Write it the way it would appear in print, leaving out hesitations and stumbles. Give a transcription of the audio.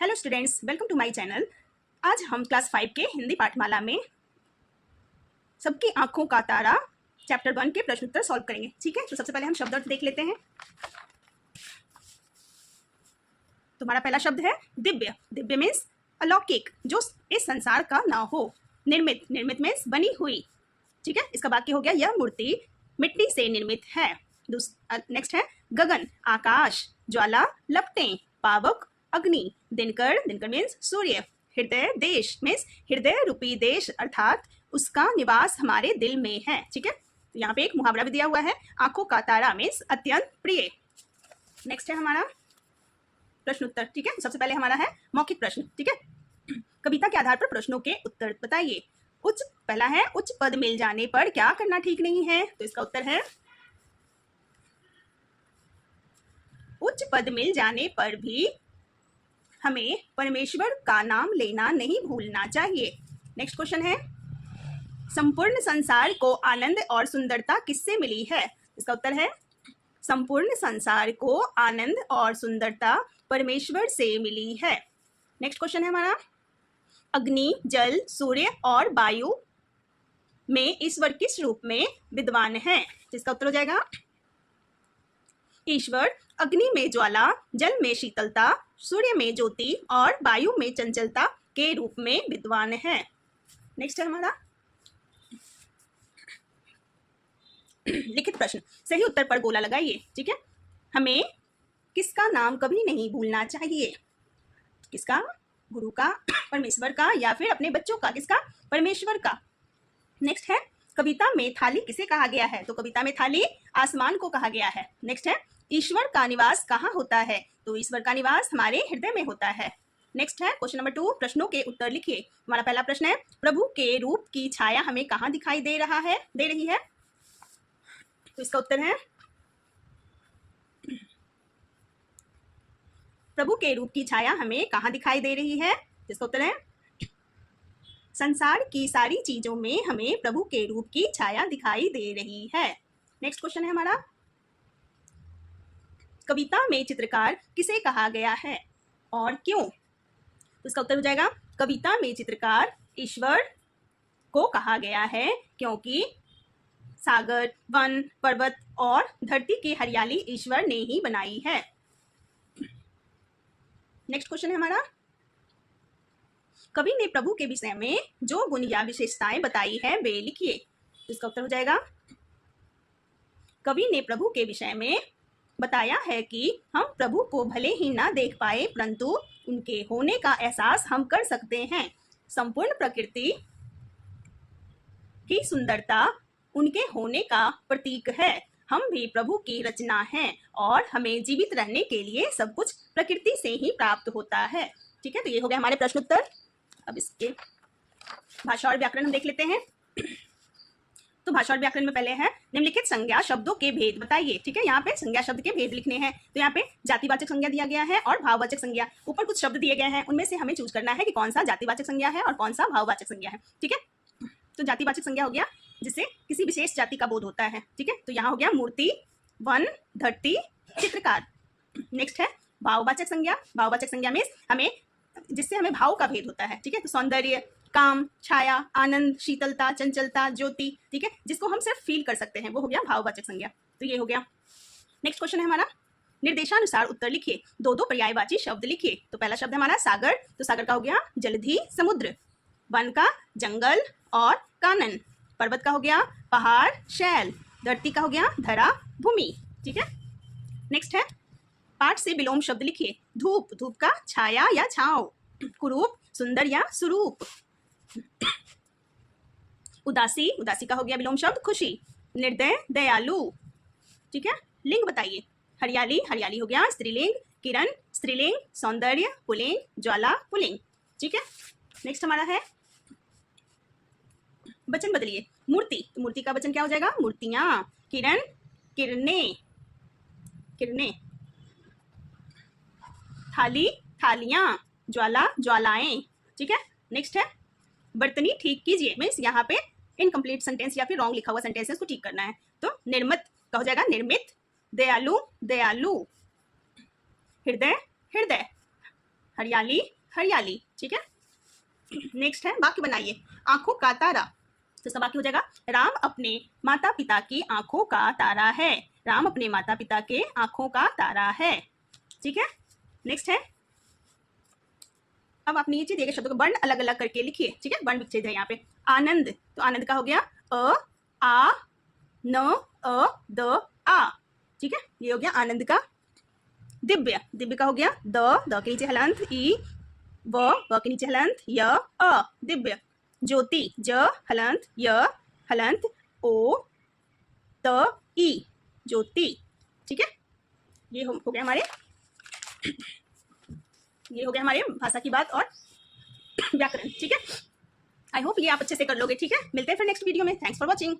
Hello students, welcome to my channel. आज हम class 5 के हिंदी पाठमाला में सबकी आंखों का तारा चैप्टर 1 के प्रश्न उत्तर सॉल्व करेंगे। ठीक है, तो सबसे पहले हम शब्द अर्थ देख लेते हैं। तुम्हारा पहला शब्द है दिव्य। दिव्य मीन्स अलौकिक, जो इस संसार का ना हो। निर्मित, निर्मित मीन्स बनी हुई। ठीक है, इसका वाक्य हो गया यह मूर्ति मिट्टी से निर्मित है। नेक्स्ट है गगन, आकाश। ज्वाला, लपटें। पावक, अग्नि। दिनकर, दिनकर मीन्स सूर्य। हृदय, देश मीन्स हृदय रूपी देश, अर्थात उसका निवास हमारे दिल में है। ठीक है, तो यहाँ पे एक मुहावरा भी दिया हुआ है, आंखों का तारा मीन्स अत्यंत प्रिय। नेक्स्ट है हमारा प्रश्न उत्तर। ठीक है, सबसे पहले हमारा है मौखिक प्रश्न। ठीक है, कविता के आधार पर प्रश्नों के उत्तर बताइए। पहला है उच्च पद मिल जाने पर क्या करना ठीक नहीं है, तो इसका उत्तर है उच्च पद मिल जाने पर भी हमें परमेश्वर का नाम लेना नहीं भूलना चाहिए। नेक्स्ट क्वेश्चन है संपूर्ण संसार को आनंद और सुंदरता किससे मिली है, इसका उत्तर है संपूर्ण संसार को आनंद और सुंदरता परमेश्वर से मिली है। नेक्स्ट क्वेश्चन है हमारा अग्नि, जल, सूर्य और वायु में ईश्वर किस रूप में विद्वान है, जिसका उत्तर हो जाएगा ईश्वर अग्नि में ज्वाला, जल में शीतलता, सूर्य में ज्योति और वायु में चंचलता के रूप में विद्वान है। नेक्स्ट है हमारा लिखित प्रश्न। सही उत्तर पर गोला लगाइए। ठीक है, हमें किसका नाम कभी नहीं भूलना चाहिए, किसका, गुरु का, परमेश्वर का, या फिर अपने बच्चों का, किसका, परमेश्वर का। नेक्स्ट है कविता में थाली किसे कहा गया है, तो कविता में थाली आसमान को कहा गया है। नेक्स्ट है ईश्वर का निवास कहाँ होता है, तो ईश्वर का निवास हमारे हृदय में होता है। नेक्स्ट है क्वेश्चन नंबर 2, प्रश्नों के उत्तर लिखिए। हमारा पहला प्रश्न है प्रभु के रूप की छाया हमें कहाँ दिखाई दे रही है, तो इसका उत्तर है प्रभु के रूप की छाया हमें कहाँ दिखाई दे रही है, इसका उत्तर है संसार की सारी चीजों में हमें प्रभु के रूप की छाया दिखाई दे रही है। नेक्स्ट क्वेश्चन है हमारा कविता में चित्रकार किसे कहा गया है और क्यों, तो इसका उत्तर हो जाएगा कविता में चित्रकार ईश्वर को कहा गया है, क्योंकि सागर, वन, पर्वत और धरती की हरियाली ईश्वर ने ही बनाई है। नेक्स्ट क्वेश्चन है हमारा कवि ने प्रभु के विषय में जो गुण या विशेषताएं बताई है वे लिखिए, तो इसका उत्तर हो जाएगा कवि ने प्रभु के विषय में बताया है कि हम प्रभु को भले ही ना देख पाए, परंतु उनके होने का एहसास हम कर सकते हैं। संपूर्ण प्रकृति की सुंदरता उनके होने का प्रतीक है। हम भी प्रभु की रचना हैं और हमें जीवित रहने के लिए सब कुछ प्रकृति से ही प्राप्त होता है। ठीक है, तो ये हो गया हमारे प्रश्न उत्तर। अब इसके भाषा और व्याकरण हम देख लेते हैं। तो भाषा और व्याकरण में पहले है निम्नलिखित संज्ञा शब्दों के भेद बताइए। ठीक है, यहाँ पे संज्ञा शब्द के भेद लिखने हैं। तो यहाँ पे जातिवाचक संज्ञा दिया गया है और भाववाचक संज्ञा। ऊपर कुछ शब्द दिए गए हैं, उनमें से हमें चूज करना है कि कौन सा जातिवाचक संज्ञा है और कौन सा भाववाचक संज्ञा है। ठीक है, तो जातिवाचक संज्ञा हो गया जिससे किसी विशेष जाति का बोध होता है। ठीक है, तो यहाँ हो गया मूर्ति, वन, धरती, चित्रकार। नेक्स्ट है भाववाचक संज्ञा। भाववाचक संज्ञा में जिससे हमें भाव का भेद होता है। ठीक है, तो सौंदर्य, काम, छाया, आनंद, शीतलता, चंचलता, ज्योति। ठीक है, जिसको हम सिर्फ फील कर सकते हैं, वो हो गया भाववाचक संज्ञा। तो ये हो गया। नेक्स्ट क्वेश्चन है हमारा निर्देशानुसार उत्तर लिखिए। दो पर्यायवाची शब्द लिखिए। तो पहला शब्द है हमारा सागर। तो सागर का हो गया जलधि, समुद्र। वन का जंगल और कानन। पर्वत का हो गया पहाड़, शैल। धरती का हो गया धरा, भूमि। ठीक है, नेक्स्ट है पाठ से विलोम शब्द लिखिए। धूप, धूप का छाया या छांव। कुरूप, सुंदर या सुरूप। उदासी, उदासी का हो गया विलोम शब्द खुशी। निर्दय, दयालु। ठीक है, लिंग बताइए। हरियाली, हरियाली हो गया स्त्रीलिंग। किरण, स्त्रीलिंग। सौंदर्य, पुल्लिंग। ज्वाला, पुल्लिंग। ठीक है, नेक्स्ट हमारा है वचन बदलिए। मूर्ति, तो मूर्ति का वचन क्या हो जाएगा, मूर्तियां। किरण, किरणें, किरणें। थाली, थालियां। ज्वाला, ज्वालाएं। ठीक है, नेक्स्ट है बर्तनी ठीक कीजिए। मीन्स यहाँ पे इनकम्प्लीट सेंटेंस या फिर रॉन्ग लिखा हुआ सेंटेंस है, उसको ठीक करना है। तो निर्मित का हो जाएगा निर्मित। दयालु, दयालु। हृदय, हृदय। हरियाली हरियाली, ठीक है। नेक्स्ट है वाक्य बनाइए, आंखों का तारा। तो इसका वाक्य हो जाएगा, राम अपने माता पिता की आंखों का तारा है। राम अपने माता पिता के आंखों का तारा है, ठीक है। नेक्स्ट है, अब आप नीचे दिए गए शब्दों को वर्ण अलग अलग करके लिखिए, ठीक है। वर्ण विच्छेद है यहाँ पे। आनंद, तो आनंद का हो गया अ आ न अ द आ, ठीक है, ये हो गया आनंद का। दिव्य, दिव्य का हो गया द के नीचे हलंत ई, व के नीचे हलंत य अ, दिव्य। ज्योति, ज हलंत य हलंत ओ त ई, ज्योति, ठीक है। ये हो गया हमारे, ये हो गया हमारे भाषा की बात और व्याकरण, ठीक है। आई होप ये आप अच्छे से कर लोगे, ठीक है। मिलते हैं फिर नेक्स्ट वीडियो में। Thanks for watching.